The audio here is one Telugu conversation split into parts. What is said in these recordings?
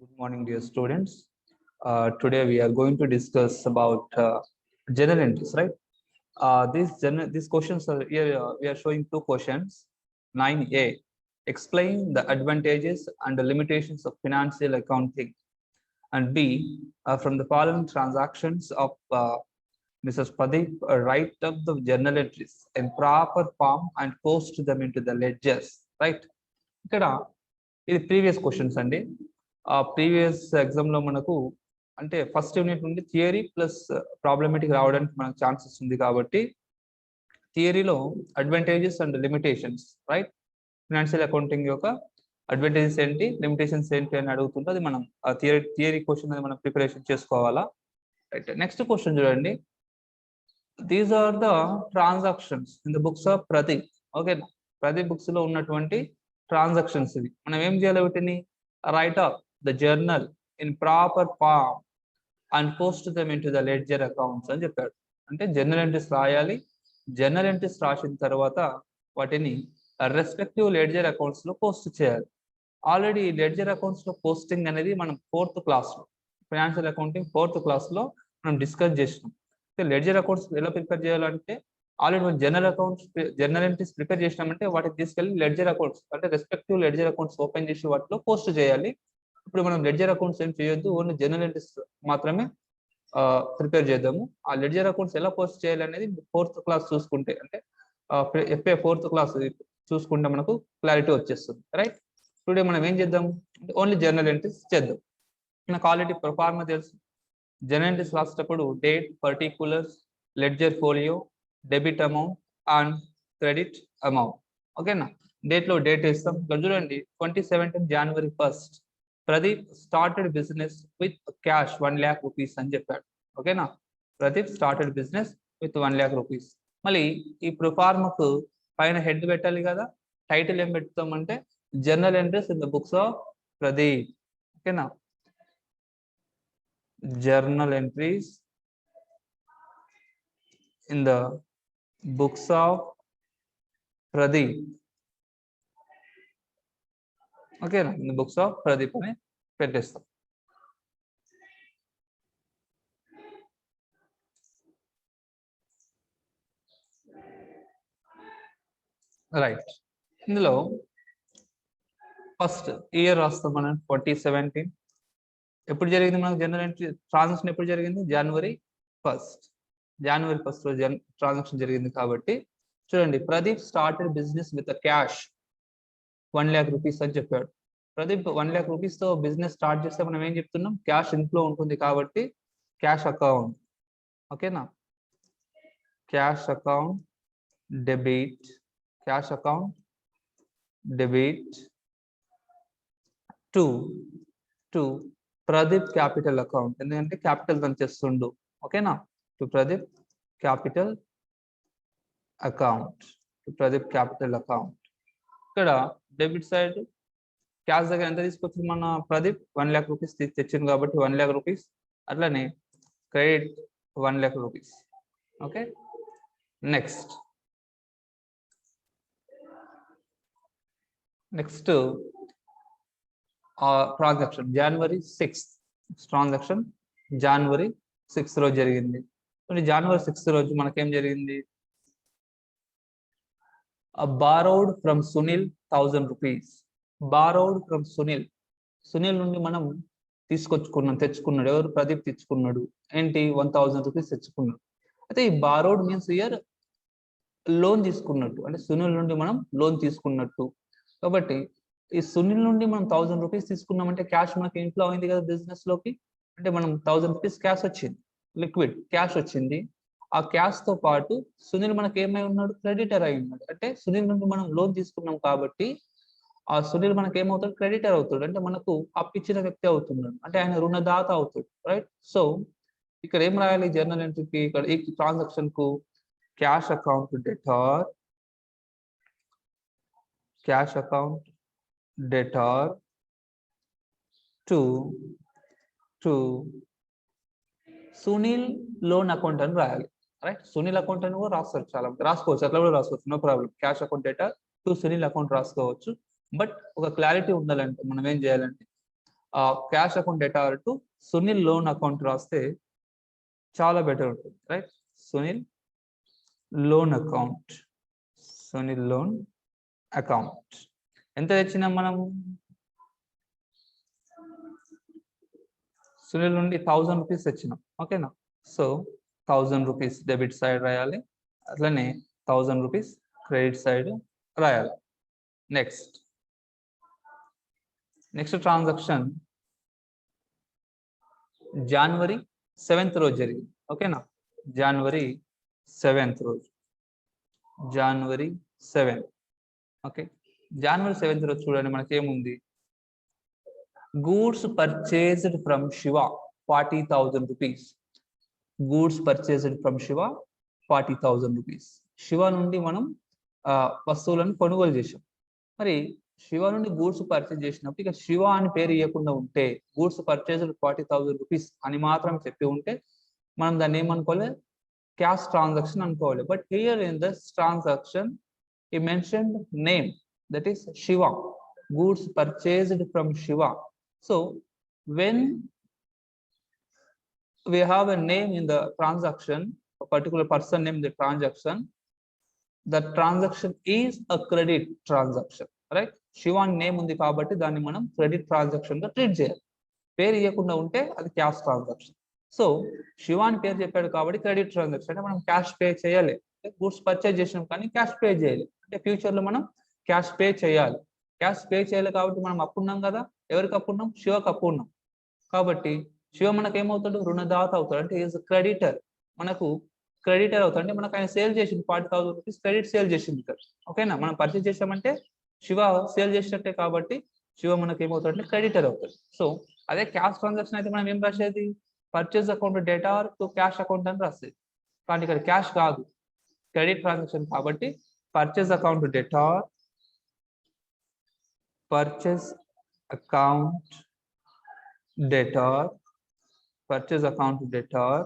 Good morning, dear students. Today we are going to discuss about general entries, right? These questions are here. We are showing two questions. 9A. Explain the advantages and the limitations of financial accounting. And B. From the following transactions of Mrs. Pradeep, write up the journal entries in proper form and post them into the ledgers, right? ఇక్కడ ఇది ప్రీవియస్ క్వశ్చన్స్ అండి. ప్రీవియస్ ఎగ్జామ్ లో మనకు అంటే ఫస్ట్ యూనిట్ నుండి థియరీ ప్లస్ ప్రాబ్లమేటిక్ రావడానికి మనకు ఛాన్సెస్ ఉంది కాబట్టి థియరీలో advantages and limitations, right? Financial accounting యొక్క అడ్వాంటేజెస్ ఏంటి, లిమిటేషన్స్ ఏంటి అని అడుగుతుంటే అది మనం థియరీ క్వశ్చన్ అది మనం ప్రిపరేషన్ చేసుకోవాలా, రైట్? నెక్స్ట్ క్వశ్చన్ చూడండి. These are the transactions in the books of Pradeep. Okay, Pradeep books లో ఉన్నటువంటి ట్రాన్సాక్షన్స్ ఇవి. మనం ఏం చేయాలి? వీటిని write up the journal in proper form and post them into the ledger accounts అని చెప్పాడు. అంటే జర్నల్ ఎంట్రీస్ రాయాలి. జర్నల్ ఎంట్రీస్ రాసిన తర్వాత వాటిని రెస్పెక్టివ్ లెడ్జర్ అకౌంట్స్ లో పోస్ట్ చేయాలి. ఆల్రెడీ లెడ్జర్ అకౌంట్స్ లో పోస్టింగ్ అనేది మనం 4th క్లాస్ లో, ఫైనాన్షియల్ అకౌంటింగ్ 4th క్లాస్ లో మనం డిస్కస్ చేసినాం. లెడ్జర్ అకౌంట్స్ ఎలా ప్రిపేర్ చేయాలంటే ఆల్రెడీ మనం జర్నల్ ఎంట్రీస్ ప్రిపేర్ చేసినామంటే వాటికి తీసుకెళ్లి లెడ్జర్ అకౌంట్స్ అంటే రెస్పెక్టివ్ లెడ్జర్ అకౌంట్స్ ఓపెన్ చేసి వాటిలో పోస్ట్ చేయాలి. ఇప్పుడు మనం లెడ్జర్ అకౌంట్స్ ఏం చేయొద్దు, ఓన్లీ జర్నల్ ఎంట్రీస్ మాత్రమే ప్రిపేర్ చేద్దాము. ఆ లెడ్జర్ అకౌంట్స్ ఎలా పోస్ట్ చేయాలి అనేది 4th క్లాస్ చూసుకుంటే, అంటే FA 4th క్లాస్ చూసుకుంటే మనకు క్లారిటీ వచ్చేస్తుంది, రైట్? టుడే మనం ఏం చేద్దాం అంటే ఓన్లీ జర్నల్ ఎంట్రీస్ చేద్దాం. నాకు ఆల్రెడీ ప్రొఫార్మా తెలుసు. జర్నల్ ఎంట్రీస్ రాసేటప్పుడు date, particulars, ledger folio, debit amount and credit amount. ఓకేనా? డేట్ ఇస్తాం. ఇక్కడ చూడండి, 2017 January 1st Pradeep started business with cash 1 lakh rupees అని చెప్పాడు. ఓకేనా? Pradeep started business with 1 lakh rupees. మళ్ళీ ఈ ప్రొఫార్మకు పైన హెడ్ పెట్టాలి కదా, టైటిల్ ఏం పెడతామంటే journal entries in the books of Pradeep. ఓకేనా? Journal entries in the books of Pradeep. Okay, in the books of Pradeep అని పెట్టేస్తాం. రైట్, ఇందులో ఫస్ట్ ఇయర్ రాస్తాం మనం 2017. ఎప్పుడు జరిగింది మనకు జనరల్ ఎంట్రీ ట్రాన్సాక్షన్? ఎప్పుడు జరిగింది? January 1st. January 1st రోజు ట్రాన్సాక్షన్ జరిగింది కాబట్టి చూడండి, Pradeep started business with cash 1 lakh rupees అని చెప్పాడు. ప్రదీప్ 1 lakh rupees తో బిజినెస్ స్టార్ట్ చేస్తే మనం ఏం చెప్తున్నాం? క్యాష్ ఇన్ఫ్లో ఉంటుంది కాబట్టి క్యాష్ అకౌంట్. ఓకేనా? Cash account debit, cash account debit to Pradeep capital account. ఎందుకంటే క్యాపిటల్ తను చేస్తుండు. ఓకేనా? To Pradeep capital account, to Pradeep capital account. ఇక్కడ డెబిట్ సైడ్ క్యాష్ దగ్గర ఎంత తీసుకొచ్చింది మన ప్రదీప్? 1 lakh rupees తెచ్చింది కాబట్టి 1 lakh rupees. అట్లనే credit 1 lakh rupees. Okay, next transaction January 6th. Transaction January 6th రోజు జరిగింది. January 6th రోజు మనకేం జరిగింది? Borrowed from Sunil 1000 rupees. Borrowed from Sunil. Sunil నుండి మనం తెచ్చుకున్నాడు. ఎవరు? ప్రదీప్ తెచ్చుకున్నాడు. ఏంటి? 1000 rupees తెచ్చుకున్నాడు. అయితే ఈ బారోడ్ మీన్స్ ఇయర్ లోన్ తీసుకున్నట్టు, అంటే సునీల్ నుండి మనం లోన్ తీసుకున్నట్టు. కాబట్టి ఈ సునీల్ నుండి మనం 1000 rupees తీసుకున్నామంటే క్యాష్ మనకి ఇన్ఫ్లో అయింది కదా బిజినెస్ లోకి. అంటే మనం 1000 rupees క్యాష్ వచ్చింది, లిక్విడ్ క్యాష్ వచ్చింది. ఆ క్యాష్ తో పాటు సునీల్ మనకి ఏమై ఉన్నాడు? క్రెడిటర్ అయి ఉన్నాడు. అంటే సునీల్ నుండి మనం లోన్ తీసుకున్నాం కాబట్టి ఆ సునీల్ మనకి ఏమవుతాడు? క్రెడిటర్ అవుతాడు. అంటే మనకు అప్పిచ్చిన వ్యక్తి అవుతున్నాడు, అంటే ఆయన రుణదాత అవుతాడు, రైట్? సో ఇక్కడ ఏం రాయాలి జర్నల్ ఎంట్రీకి? ఇక్కడ ఈ ట్రాన్సాక్షన్ కు cash account debtor, cash account debtor to Sunil loan account అని రాయాలి, రైట్? సునీల్ అకౌంట్ అని కూడా రాస్తారు, చాలా రాసుకోవచ్చు, అట్లా కూడా రాసుకోవచ్చు, no problem. Cash account debtor to Sunil account రాసుకోవచ్చు. బట్ ఒక క్లారిటీ ఉండాలంటే మనం ఏం చేయాలంటే cash account debtor to Sunil loan account రాస్తే చాలా బెటర్ ఉంటుంది, right? Sunil loan account, Sunil loan account ఎంత తెచ్చినాం మనం? సునీల్ నుండి 1000 రూపీస్ తెచ్చినాం, ఓకేనా? సో 1000 రూపీస్ డెబిట్ సైడ్ రాయాలి, అట్లనే 1000 రూపీస్ క్రెడిట్ సైడ్ రాయాలి. నెక్స్ట్ ట్రాన్సాక్షన్ జనవరి 7th రోజు జరిగింది, ఓకేనా? జనవరి 7th రోజు, జనవరి 7th, ఓకే. జనవరి 7th రోజు చూడండి మనకి ఏముంది? Goods purchased from Shiva 40,000 rupees. Goods purchased from Shiva 40,000 rupees. Shiva నుండి మనం వస్తువులను కొనుగోలు చేసాం. మరి శివ నుండి గూడ్స్ పర్చేజ్ చేసినప్పుడు ఇక శివ అని పేరు ఇవ్వకుండా ఉంటే, గూడ్స్ పర్చేస్డ్ 40,000 రూపీస్ అని మాత్రం చెప్పి ఉంటే మనం దాన్ని ఏమనుకోవాలి? క్యాష్ ట్రాన్సాక్షన్ అనుకోవాలి. But here in this transaction he mentioned name, that is Shiva, goods purchased from Shiva. So when we have a name in the transaction, a particular person name in the transaction is a credit transaction, right? Shiva name undi kabatti danni manam credit transaction ga treat cheyali. పేరు ఇవ్వకుండా ఉంటే అది క్యాష్ ట్రాన్సాక్షన్. సో శివ అని పేరు చెప్పాడు కాబట్టి క్రెడిట్ ట్రాన్సాక్షన్, అంటే మనం క్యాష్ పే చేయాలి. గూడ్స్ పర్చేజ్ చేసినాం కానీ క్యాష్ పే చేయాలి, అంటే ఫ్యూచర్ లో మనం క్యాష్ పే చేయాలి. క్యాష్ పే చేయాలి కాబట్టి మనం అప్పున్నాం కదా. ఎవరికి అప్పున్నాం? శివకి అప్పున్నాం. కాబట్టి శివ మనకు ఏమవుతాడు? రుణదాత అవుతాడు, అంటే ఈజ్ క్రెడిటర్. మనకు క్రెడిటర్ అవుతాడు, అంటే మనకు ఆయన సేల్ చేసింది 40,000 రూపీస్ క్రెడిట్ సేల్ చేసింది ఇక్కడ, ఓకేనా? మనం పర్చేజ్ చేసామంటే శివ సేల్ చేసినట్టే కాబట్టి శివ మనకి ఏమవుతాడు అంటే క్రెడిటర్ అవుతాడు. సో అదే క్యాష్ ట్రాన్సాక్షన్ అయితే మనం ఏం రాసేది? Purchase account debtor to cash account అని రాసేది. కానీ ఇక్కడ క్యాష్ కాదు, క్రెడిట్ ట్రాన్సాక్షన్ కాబట్టి purchase account debtor, purchase account debtor, purchase account debtor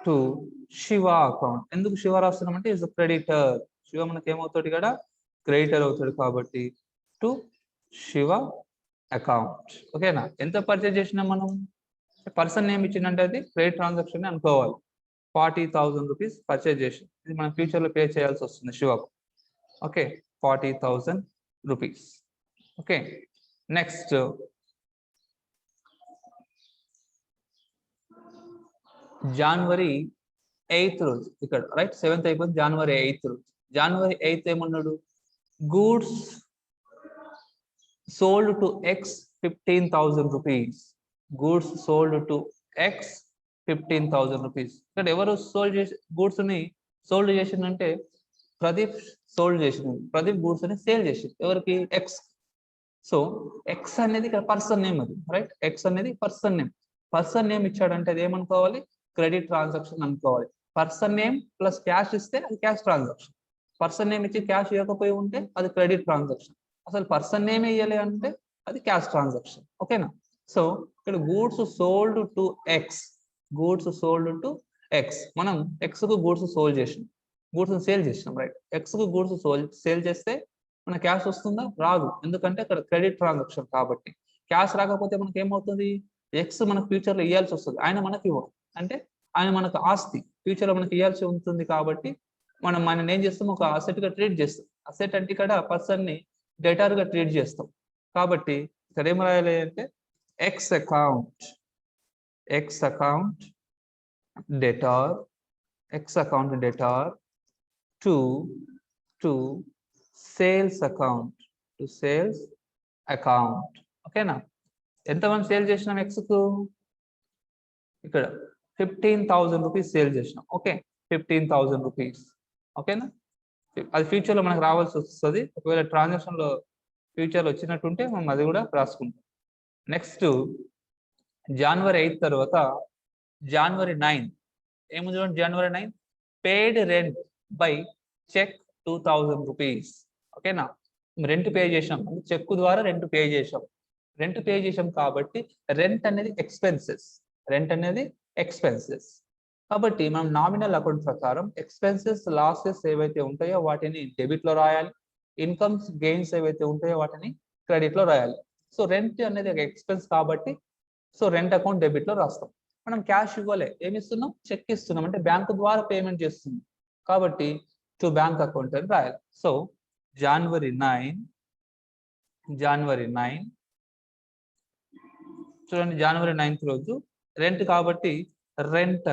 to Shiva account. ఎందుకు శివ రాస్తున్నామంటే ఈజ్ క్రెడిటర్. శివ మనకి ఏమవుతాడు? ఇక్కడ క్రెడిటర్ అవుతాడు కాబట్టి టు శివ అకౌంట్, ఓకేనా? ఎంత పర్చేజ్ చేసినా మనం పర్సన్ నేమ్ ఇచ్చిందంటే అది క్రెడిట్ ట్రాన్సాక్షన్ అనుకోవాలి. 40,000 రూపీస్ పర్చేజ్ చేసి ఇది మనం ఫ్యూచర్ లో పే చేయాల్సి వస్తుంది శివకు, ఓకే? 40,000 rupees, okay. నెక్స్ట్ జనవరి 8th రోజు, ఇక్కడ రైట్ 7th అయిపోయింది, జనవరి 8th రోజు. జనవరి 8th ఏమన్నాడు? Goods sold to X 15,000 rupees. Goods sold to X 15,000 rupees. ఇక్కడ ఎవరు సోల్డ్ చేసి గూడ్స్ ని సోల్డ్ చేసిందంటే ప్రదీప్ సోల్డ్ చేసింది. ప్రదీప్ గూడ్స్ ని సేల్ చేసింది ఎవరికి? ఎక్స్. సో ఎక్స్ అనేది ఇక్కడ పర్సన్ నేమ్, అది రైట్? ఎక్స్ అనేది పర్సన్ నేమ్. పర్సన్ నేమ్ ఇచ్చాడంటే అది ఏమనుకోవాలి? క్రెడిట్ ట్రాన్సాక్షన్ అనుకోవాలి. పర్సన్ నేమ్ ప్లస్ క్యాష్ ఇస్తే అది క్యాష్ ట్రాన్సాక్షన్. పర్సన్ నేమ్ ఇచ్చి క్యాష్ ఇవ్వకపోయి ఉంటే అది క్రెడిట్ ట్రాన్సాక్షన్. అసలు పర్సన్ నేమ్ ఇయ్యాలి అంటే అది క్యాష్ ట్రాన్సాక్షన్, ఓకేనా? సో ఇక్కడ goods sold to X, goods sold to X. మనం ఎక్స్ కు గూడ్స్ సోల్డ్ చేసినాం, గూడ్స్ సేల్ చేసినాం, రైట్? ఎక్స్ కు గూడ్స్ సేల్ చేస్తే మన క్యాష్ వస్తుందా? రాదు, ఎందుకంటే ఇక్కడ క్రెడిట్ ట్రాన్సాక్షన్ కాబట్టి. క్యాష్ రాకపోతే మనకి ఏమవుతుంది? ఎక్స్ మనకు ఫ్యూచర్ లో ఇవ్వాల్సి వస్తుంది, ఆయన మనకి ఇవ్వదు, అంటే ఆయన మనకు ఆస్తి ఫ్యూచర్ లో మనకి ఇవ్వాల్సి ఉంటుంది కాబట్టి మనం ఏం చేస్తాం? ఒక అసెట్ గా ట్రీట్ చేస్తాం. అసెట్ అంటే ఇక్కడ పర్సన్ ని డెటార్ గా ట్రీట్ చేస్తాం కాబట్టి ఇక్కడ ఏం రాయాలి అంటే X account debtor, X account debtor to sales account, to sales account, ఓకేనా? ఎంతమంది సేల్ చేసినాం ఎక్స్ కు? ఇక్కడ 15,000 రూపీస్ సేల్ చేసినాం, ఓకే? 15,000 రూపీస్, ఓకేనా? అది ఫ్యూచర్ లో మనకు రావాల్సి వస్తుంది. ఒకవేళ ట్రాన్సాక్షన్ లో ఫ్యూచర్ లో వచ్చినట్టుంటే మనం అది కూడా రాసుకుంటాం. నెక్స్ట్ జనవరి 8 తర్వాత జనవరి 9 ఏముంది చూడండి? జనవరి 9 పేడ్ రెంట్ బై చెక్ 2,000 రూపీస్, ఓకేనా? రెంట్ పే చేసాం, చెక్ ద్వారా రెంట్ పే చేసాం. రెంట్ పే చేసాం కాబట్టి రెంట్ అనేది ఎక్స్పెన్సెస్, రెంట్ అనేది ఎక్స్పెన్సెస్ కాబట్టి మనం నామినల్ అకౌంట్ ప్రకారం ఎక్స్పెన్సెస్ లాసెస్ ఏవైతే ఉంటాయో వాటిని డెబిట్ లో రాయాలి, ఇన్కమ్స్ గెయిన్స్ ఏవైతే ఉంటాయో వాటిని క్రెడిట్ లో రాయాలి. సో రెంట్ అనేది ఒక ఎక్స్పెన్స్ కాబట్టి సో రెంట్ అకౌంట్ డెబిట్ లో రాస్తాం. మనం క్యాష్ ఇవ్వలే, ఏమి ఇస్తున్నాం, చెక్ ఇస్తున్నాం, అంటే బ్యాంకు ద్వారా పేమెంట్ చేస్తుంది కాబట్టి టు బ్యాంక్ అకౌంట్ అని రాయాలి. సో January 9 చూడండి, January 9th రోజు రెంట్ కాబట్టి rent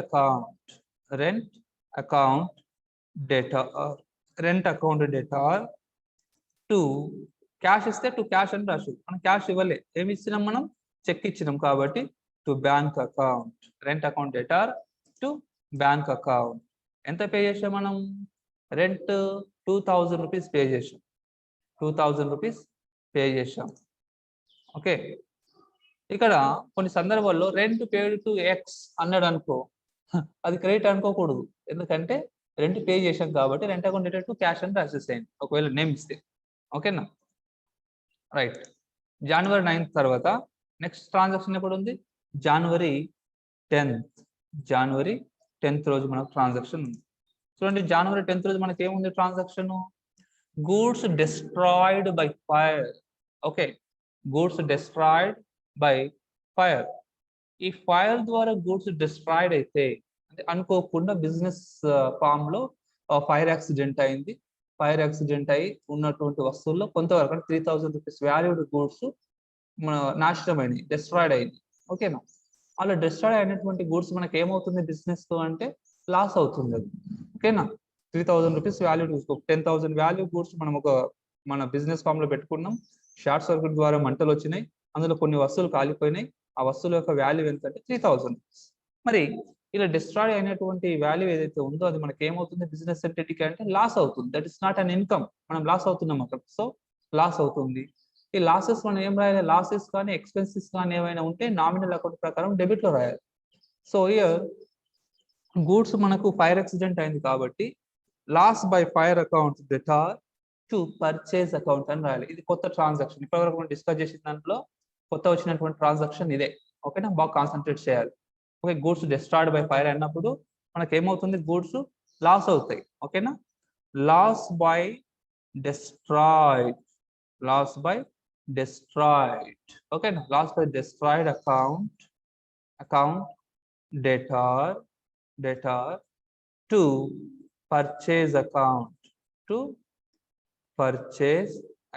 account debtor to cash ఇస్తే టు క్యాష్ అని రాసు. మనం క్యాష్ ఇవ్వలే, ఏమి ఇచ్చినాం, మనం చెక్ ఇచ్చినాం కాబట్టి to bank account, rent account debtor to bank account. ఎంత పే చేసాం మనం, రెంట్ 2000 రూపీస్ పే చేసాం, 2000 రూపీస్ పే చేసాం. ఓకే, ఇక్కడ కొన్ని సందర్భాల్లో రెంట్ పేడ్ టు ఎక్స్ అన్నాడు అనుకో, అది క్రెడిట్ అనుకోకూడదు, ఎందుకంటే రెంట్ పే చేసాం కాబట్టి rent account dated to cash అని రాసేసేయండి ఒకవేళ నేమ్ ఇస్తే. ఓకేనా, రైట్. January 9th తర్వాత నెక్స్ట్ ట్రాన్సాక్షన్ ఎప్పుడు ఉంది, January 10th రోజు మనకు ట్రాన్సాక్షన్ ఉంది. చూడండి, January 10th రోజు మనకి ఏముంది transaction, goods destroyed by fire. Okay, goods destroyed by fire. ఈ ఫైర్ ద్వారా గూడ్స్ డిస్ట్రాయిడ్ అయితే అంటే అనుకోకుండా బిజినెస్ ఫామ్ లో ఫైర్ యాక్సిడెంట్ అయింది. ఫైర్ యాక్సిడెంట్ అయి ఉన్నటువంటి వస్తువుల్లో కొంతవరకు అంటే 3000 రూపీస్ వాల్యూడ్ గూడ్స్ మన నాశనమైనవి, డిస్ట్రాయిడ్ అయింది. ఓకేనా, అలా డిస్ట్రాయిడ్ అయినటువంటి గూడ్స్ మనకి ఏమవుతుంది బిజినెస్ తో అంటే లాస్ అవుతుంది అది. ఓకేనా, 3000 రూపీస్ వాల్యూ చూసుకో, 10,000 వాల్యూ గూడ్స్ మనం మన బిజినెస్ ఫామ్ లో పెట్టుకున్నాం, షార్ట్ సర్క్యూట్ ద్వారా మంటలు వచ్చినాయి, అందులో కొన్ని వస్తువులు కాలిపోయినాయి, ఆ వస్తువుల యొక్క వాల్యూ ఎంత అంటే 3000 రూపీస్. మరి ఇలా డిస్ట్రాయ్ అయినటువంటి వాల్యూ ఏదైతే ఉందో అది మనకి ఏమవుతుంది బిజినెస్ ఎంటిటీకి అంటే లాస్ అవుతుంది. That is not an income, మనం లాస్ అవుతున్నాం అక్కడ, సో లాస్ అవుతుంది. ఈ లాసెస్ మనం ఏం రాయాలి, లాసెస్ కానీ ఎక్స్పెన్సెస్ కానీ ఏమైనా ఉంటే నామినల్ అకౌంట్ ప్రకారం డెబిట్ లో రాయాలి. సో ఇయర్ గూడ్స్ మనకు ఫైర్ యాక్సిడెంట్ అయింది కాబట్టి loss by fire account debtor to purchase account అని రాయాలి. ఇది కొత్త ట్రాన్సాక్షన్, ఇప్పటివరకు మనం డిస్కస్ చేసిన దాంట్లో కొత్త వచ్చినటువంటి ట్రాన్సాక్షన్ ఇదే. ఓకేనా, బాగా కాన్సన్ట్రేట్ చేయాలి. Okay, goods destroyed by fire అన్నప్పుడు మనకి ఏమవుతుంది, గూడ్స్ లాస్ అవుతాయి. ఓకేనా, లాస్ బై డిస్ట్రాయిడ్, ఓకేనా, loss by destroyed account debtor to purchase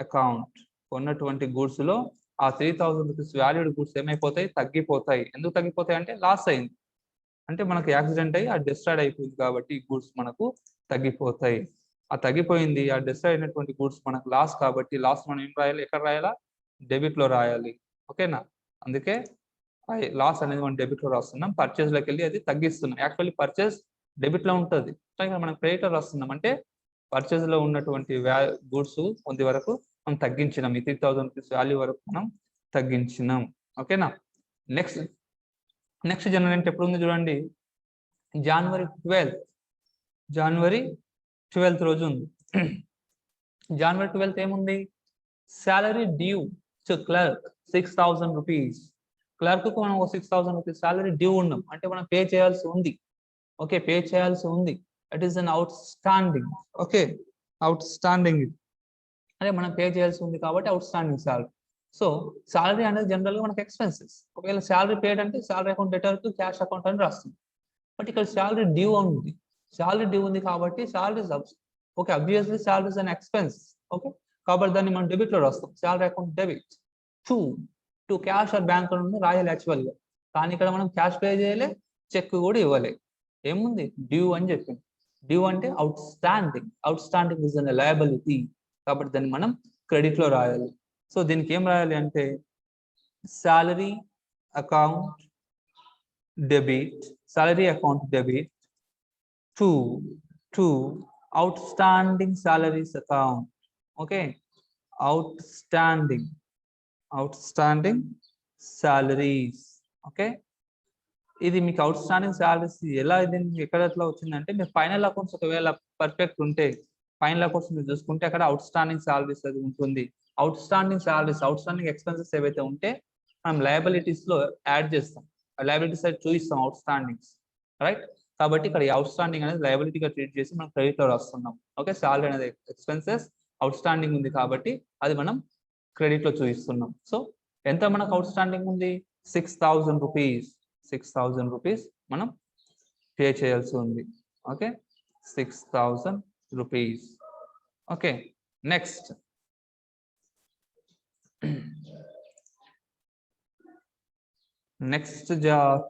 account. ఉన్నటువంటి గూడ్స్ లో ఆ 3000 రూపీస్ వాల్యూడ్ గూడ్స్ ఏమైపోతాయి, తగ్గిపోతాయి. ఎందుకు తగ్గిపోతాయి అంటే లాస్ అయింది, అంటే మనకు యాక్సిడెంట్ అయ్యి ఆ డిస్ట్రాయిడ్ అయిపోయింది కాబట్టి ఈ గూడ్స్ మనకు తగ్గిపోతాయి. ఆ తగ్గిపోయింది, ఆ డిస్ట్రాయిడ్ అయినటువంటి గూడ్స్ మనకు లాస్ కాబట్టి లాస్ మనం ఏం రాయాలి, ఎక్కడ రాయాలా, డెబిట్ లో రాయాలి. ఓకేనా, అందుకే లాస్ అనేది మనం డెబిట్ లో రాస్తున్నాం, పర్చేజ్ లోకి వెళ్ళి అది తగ్గిస్తున్నాం. యాక్చువల్లీ పర్చేజ్ డెబిట్ లో ఉంటుంది, మనం క్రెడిట్ లో రాస్తున్నాం, అంటే పర్చేజ్ లో ఉన్నటువంటి గూడ్స్ కొంత వరకు మనం తగ్గించినాం, ఈ 3000 రూపీస్ వాల్యూ వరకు మనం తగ్గించినాం. ఓకేనా, నెక్స్ట్ జనవరి ఎప్పుడు ఉంది చూడండి, January 12th రోజు ఉంది. January 12th ఏముంది, salary due to clerk 6000 rupees. Clerk కు మనం 6000 రూపీస్ సాలరీ డ్యూ ఉన్నాం, అంటే మనం పే చేయాల్సి ఉంది. ఓకే, పే చేయాల్సి ఉంది, it is an out standing. Okay, out standing అంటే మనం పే చేయాల్సి ఉంది కాబట్టి out standing salary. So salary అనేది జనరల్ గా మనకి ఎక్స్పెన్సెస్. ఒకవేళ సాలరీ పేడ్ అంటే salary account debtor to cash account అని రాస్తుంది. బట్ ఇక్కడ సాలరీ డ్యూ ఉంది కాబట్టి salary okay, obviously salary is an expense. Okay, కాబట్టి దాన్ని మనం డెబిట్ లో రాస్తాం, salary account debit to cash or bank నుండి రాయాలి యాక్చువల్ గా. కానీ ఇక్కడ మనం క్యాష్ పే చేయలే, చెక్ కూడా ఇవ్వలే, ఏముంది డ్యూ అని చెప్పింది. డ్యూ అంటే out standing is an liability కాబట్టి దాన్ని మనం క్రెడిట్ లో రాయాలి. సో దీనికి ఏం రాయాలి అంటే salary account debit to out standing salaries account. Okay, out standing salaries. Okay, ఇది మీకు అవుట్ స్టాండింగ్ సాలరీస్ ఎలా ఇది ఎట్లా వచ్చిందంటే మీరు ఫైనల్ అకౌంట్స్ ఒకవేళ పర్ఫెక్ట్ ఉంటే ఫైనల్ అకౌంట్స్ మీరు చూసుకుంటే అక్కడ అవుట్ స్టాండింగ్ సాలరీస్ అది ఉంటుంది. అవుట్ స్టాండింగ్ ఎక్స్పెన్సెస్ ఏవైతే ఉంటే మనం లయబిలిటీస్ లో యాడ్ చేస్తాం, లయబిలిటీస్ అయితే చూపిస్తాం అవుట్ స్టాండింగ్స్, రైట్. కాబట్టి ఇక్కడ అవుట్ స్టాండింగ్ అనేది లయబిలిటీగా ట్రీట్ చేసి మనం క్రెడిట్ లో రాస్తున్నాం. ఓకే, సాలరీ అనేది ఎక్స్పెన్సెస్, అవుట్ స్టాండింగ్ ఉంది కాబట్టి అది మనం క్రెడిట్ లో చూపిస్తున్నాం. సో ఎంత మనకు అవుట్ స్టాండింగ్ ఉంది? 6,000 రూపీస్. 6,000 రూపీస్ మనం పే చేయాల్సి ఉంది. Okay, 6,000 rupees. Okay, next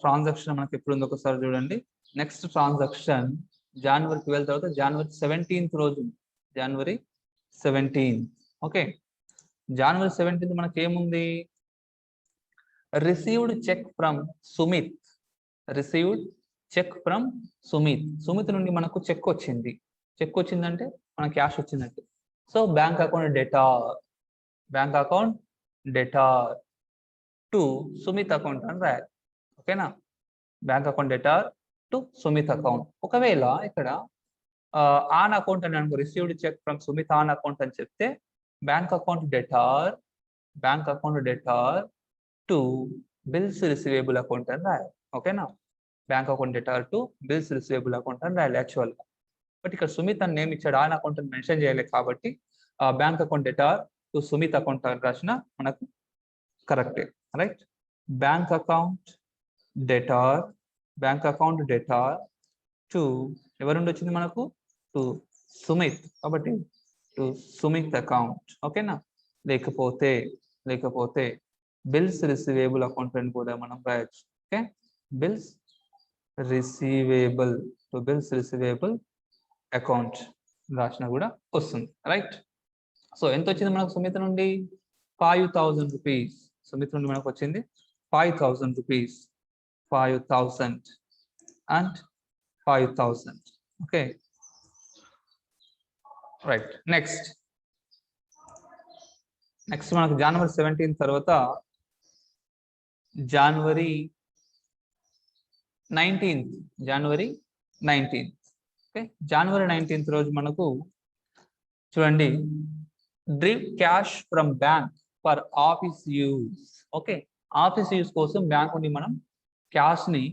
transaction మనకి ఎప్పుడు ఉంది ఒకసారి చూడండి. నెక్స్ట్ ట్రాన్సాక్షన్ January 12 తర్వాత January 17th రోజు, January 17th. Okay, January 17th మనకి ఏముంది? Received cheque from Sumit. Received cheque from Sumit. Sumit నుండి మనకు చెక్ వచ్చింది. చెక్ వచ్చిందంటే మన క్యాష్ వచ్చిందంటే. So bank account debtor, bank account debtor to Sumit account అని రాయాలి. ఓకేనా, bank account debtor to Sumit account. ఒకవేళ ఇక్కడ ఆన్ అకౌంట్ అని అనుకో, received cheque from Sumit on account అని చెప్తే bank account debtor to bills receivable account అని రాయాలి. ఓకేనా, bank account debtor to bills receivable account అని రాయాలి యాక్చువల్గా. బట్ ఇక్కడ సుమిత్ అని నేమ్ ఇచ్చాడు, ఆన్ అకౌంట్ అని మెన్షన్ చేయలేదు కాబట్టి bank account debtor to Sumit account అని రాసిన మనకు కరెక్టే. Right, bank account debtor to ఎవరి నుండి వచ్చింది మనకు? టు సుమిత్, కాబట్టి టు సుమిత్ అకౌంట్. ఓకేనా, లేకపోతే బిల్స్ రిసీవేబుల్ అకౌంట్ అని కూడా మనం రాయొచ్చు. Okay, bills receivable to bills receivable account రాసిన కూడా వస్తుంది. రైట్, సో ఎంత వచ్చింది మనకు సుమిత్ నుండి? 5,000 రూపీస్. సుమిత్ నుండి మనకు వచ్చింది 5,000 rupees. 5,000 and 5,000. Okay, right. Next మనకు January 17 తర్వాత January 19th. Okay, January 19th రోజు మనకు చూడండి, drew cash from bank for office use. Okay, office use కోసం బ్యాంక్ నుండి మనం క్యాష్ ని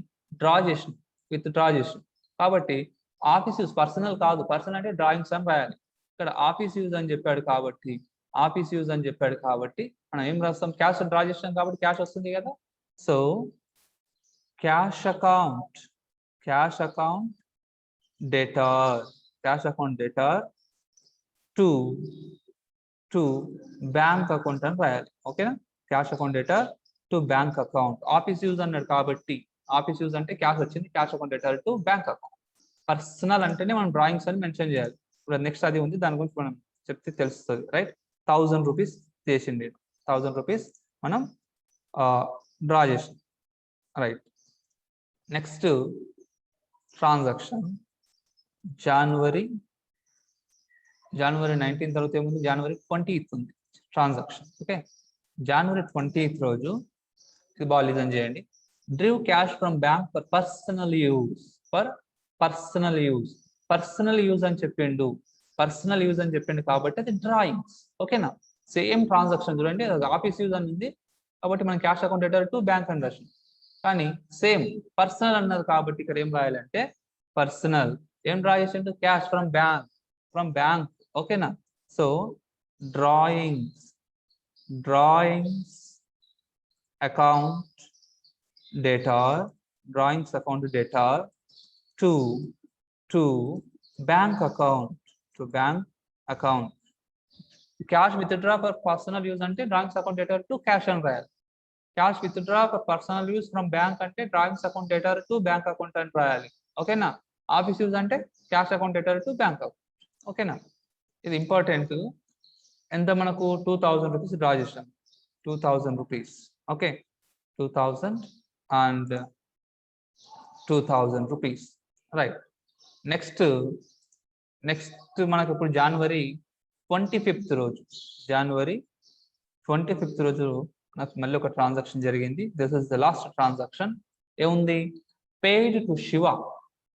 విత్డ్రా చేసాం. కాబట్టి ఆఫీస్ యూజ్, పర్సనల్ కాదు. పర్సనల్ అంటే డ్రాయింగ్స్ అని రాయాలి. ఇక్కడ ఆఫీస్ యూజ్ అని చెప్పాడు కాబట్టి మనం ఏం రాస్తాం? క్యాష్ డ్రా చేసాం కాబట్టి క్యాష్ వస్తుంది కదా. So cash account debtor to bank account అని రాయాలి. ఓకేనా, cash account debtor to bank account. Office use అన్నాడు కాబట్టి ఆఫీస్ యూజ్ అంటే క్యాష్ వచ్చింది, cash account debtor to bank account. Personal అంటేనే మనం డ్రాయింగ్స్ అని మెన్షన్ చేయాలి. ఇప్పుడు నెక్స్ట్ అది ఉంది, దాని గురించి మనం చెప్తే తెలుస్తుంది. రైట్, 1,000 రూపీస్ చేసింది. 1,000 రూపీస్ మనం డ్రా చేసాం. రైట్, నెక్స్ట్ ట్రాన్సాక్షన్ January 19 తర్వాత ఏముంది? January 20th ఉంది ట్రాన్సాక్షన్. ఓకే, January 20th రోజు ఇది బాగా లిజన్ చేయండి. Drew cash from bank for personal use అని చెప్పిండు. కాబట్టి అది డ్రాయింగ్స్. ఓకేనా, సేమ్ ట్రాన్సాక్షన్ చూడండి, ఆఫీస్ యూజ్ అని ఉంది కాబట్టి మనం cash account debtor to bank అని రాసాం. కానీ సేమ్ పర్సనల్ అన్నది కాబట్టి ఇక్కడ ఏం రాయాలంటే పర్సనల్. ఏం డ్రా చేసిండు? Cash from bank. ఓకేనా, so drawings account debtor to bank account. Cash withdraw for personal use అంటే drawings account debtor to cash అని రాయాలి. Cash withdraw for personal use from bank అంటే drawings account debtor to bank account అని రాయాలి. ఓకేనా, ఆఫీస్ యూజ్ అంటే cash account debtor to bank account. ఓకేనా, ఇది ఇంపార్టెంట్. ఎంత మనకు? 2,000 రూపీస్ డ్రా చేసాం. 2,000 rupees. Okay, 2,000 and 2,000 rupees. Right, next మనకు ఇప్పుడు January 25th రోజు నాకు మళ్ళీ ఒక ట్రాన్సాక్షన్ జరిగింది. This is the last transaction. ఏముంది? Paid to Shiva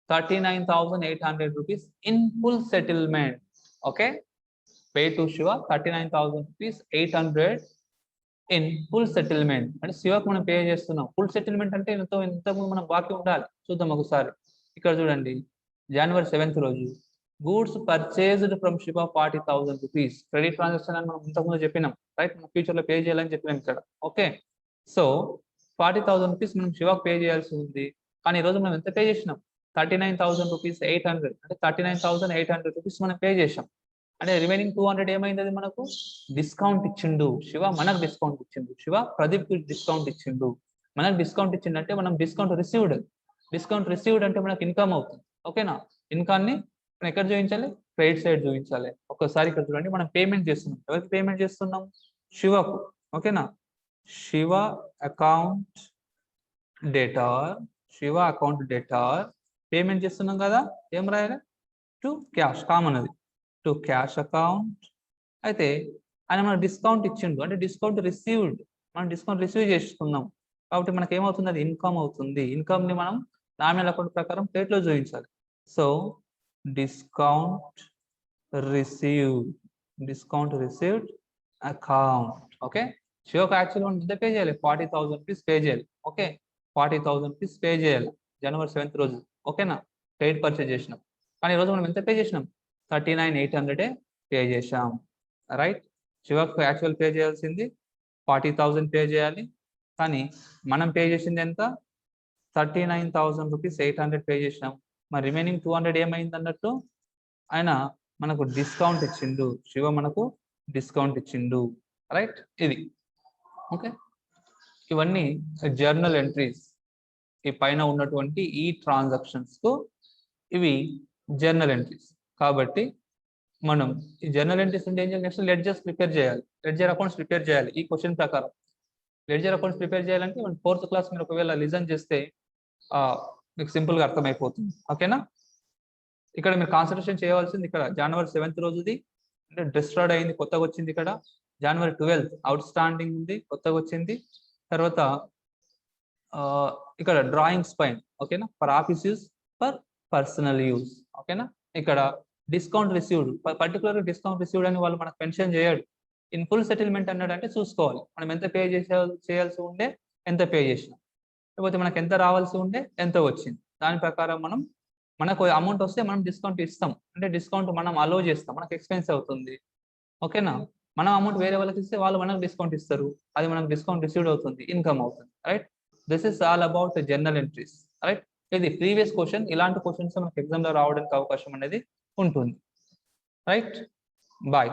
39,800 rupees in full settlement. Okay, paid to Shiva 39,800 in full settlement. అంటే శివకు మనం పే చేస్తున్నాం. ఫుల్ సెటిల్మెంట్ అంటే ఇంతకు మనం బాకీ ఉండాలి. చూద్దాం ఒకసారి. ఇక్కడ చూడండి, January 7th రోజు goods purchased from Shiva 40,000 rupees. Credit transaction అని మనం ఇంతకుముందు చెప్పినాం, రైట్? మనం ఫ్యూచర్ లో పే చేయాలని చెప్పినాం ఇక్కడ. ఓకే, సో 40,000 రూపీస్ మనం శివకు పే చేయాల్సి ఉంది. కానీ ఈ రోజు మనం ఎంత పే చేసినాం? 39,000 రూపీస్ 800, అంటే 39,800 రూపీస్ మనం పే చేసాం. అంటే రిమైనింగ్ 200 ఏమైంది? అది మనకు డిస్కౌంట్ ఇచ్చిండు శివ, మనకు డిస్కౌంట్ ఇచ్చిండు శివ, ప్రదీప్ కి డిస్కౌంట్ ఇచ్చిండు. మనకు డిస్కౌంట్ ఇచ్చిండంటే మనం డిస్కౌంట్ రిసీవ్డ్. డిస్కౌంట్ రిసీవ్డ్ అంటే మనకు ఇన్కమ్ అవుతుంది. ఓకేనా? ఇన్కమ్ ని మనం ఎక్కడ చూపించాలి? క్రెడిట్ సైడ్ చూపించాలి. ఒక్కసారి ఇక్కడ చూడండి, మనం పేమెంట్ చేస్తున్నాం. ఎవరికి పేమెంట్ చేస్తున్నాం? శివకు. ఓకేనా? Shiva account debtor, Shiva account debtor payment చేస్తున్నాం కదా, ఏం రాయాలి? టు క్యాష్, కామన్ అది, టు క్యాష్ అకౌంట్. అయితే ఆయన మనకు డిస్కౌంట్ ఇచ్చిండు, అంటే డిస్కౌంట్ రిసీవ్డ్, మనం డిస్కౌంట్ రిసీవ్ చేసుకున్నాం కాబట్టి మనకి ఏమవుతుంది? అది ఇన్కమ్ అవుతుంది. ఇన్కమ్ ని మనం నామినల్ అకౌంట్ ప్రకారం ప్లేట్ లో చూపించాలి. So discount received, discount received account. Okay, శివకు యాక్చువల్ మనం ఎంత పే చేయాలి? 40,000 రూపీస్ పే చేయాలి. ఓకే, 40,000 రూపీస్ పే చేయాలి January 7th రోజు. ఓకేనా? క్రెడిట్ పర్చేజ్ చేసినాం. కానీ ఈరోజు మనం ఎంత పే చేసినాం? 39,800 పే చేసాం, రైట్? శివకు యాక్చువల్ పే చేయాల్సింది 40,000 పే చేయాలి, కానీ మనం పే చేసింది ఎంత? 39,000 రూపీస్ 800 పే చేసినాం. మరి రిమైనింగ్ 200 ఏమైంది అన్నట్టు? ఆయన మనకు డిస్కౌంట్ ఇచ్చిండు, శివ మనకు డిస్కౌంట్ ఇచ్చిండు, రైట్? ఇది ఓకే. ఇవన్నీ జర్నల్ ఎంట్రీస్. ఈ పైన ఉన్నటువంటి ఈ ట్రాన్సాక్షన్స్ కు ఇవి జర్నల్ ఎంట్రీస్. కాబట్టి మనం ఈ జర్నల్ ఎంట్రీస్ అంటే ఏం చేయాలి? నెక్స్ట్ లెడ్జర్స్ ప్రిపేర్ చేయాలి, లెడ్జర్ అకౌంట్స్ ప్రిపేర్ చేయాలి. ఈ క్వశ్చన్ ప్రకారం లెడ్జర్ అకౌంట్స్ ప్రిపేర్ చేయాలంటే మన 4th క్లాస్ మీరు ఒకవేళ లిజన్ చేస్తే మీకు సింపుల్ గా అర్థమైపోతుంది. ఓకేనా? ఇక్కడ మీరు కాన్సన్ట్రేషన్ చేయవలసింది ఇక్కడ January 7th రోజుది, అంటే డిస్ట్రాయిడ్ అయింది, కొత్తగా వచ్చింది. ఇక్కడ January 12th అవుట్ స్టాండింగ్ ఉంది, కొత్తగా వచ్చింది. తర్వాత ఇక్కడ డ్రాయింగ్స్ పైన, ఓకేనా, for office use, for personal use. ఓకేనా? ఇక్కడ discount received, particular discount received అని వాళ్ళు మనకు మెన్షన్ చేయడు. ఇన్ ఫుల్ సెటిల్మెంట్ అన్నాడు అంటే చూసుకోవాలి మనం ఎంత పే చేయాల్సి ఉండే, ఎంత పే చేసినాం, లేకపోతే మనకు ఎంత రావాల్సి ఉండే, ఎంత వచ్చింది. దాని ప్రకారం మనకు అమౌంట్ వస్తే మనం డిస్కౌంట్ ఇస్తాం, అంటే డిస్కౌంట్ మనం అలో చేస్తాం, మనకు ఎక్స్పెన్స్ అవుతుంది. ఓకేనా? మనం అమౌంట్ వేరే వాళ్ళకి ఇస్తే వాళ్ళు మనకు డిస్కౌంట్ ఇస్తారు, అది మనకు డిస్కౌంట్ రిసీవ్డ్ అవుతుంది, ఇన్కమ్ అవుతుంది, right? This is all about journal entries, right? ఇది ప్రీవియస్ క్వశ్చన్. ఇలాంటి క్వశ్చన్స్ మనకు ఎగ్జామ్ లో రావడానికి అవకాశం అనేది ఉంటుంది, రైట్? బాయ్.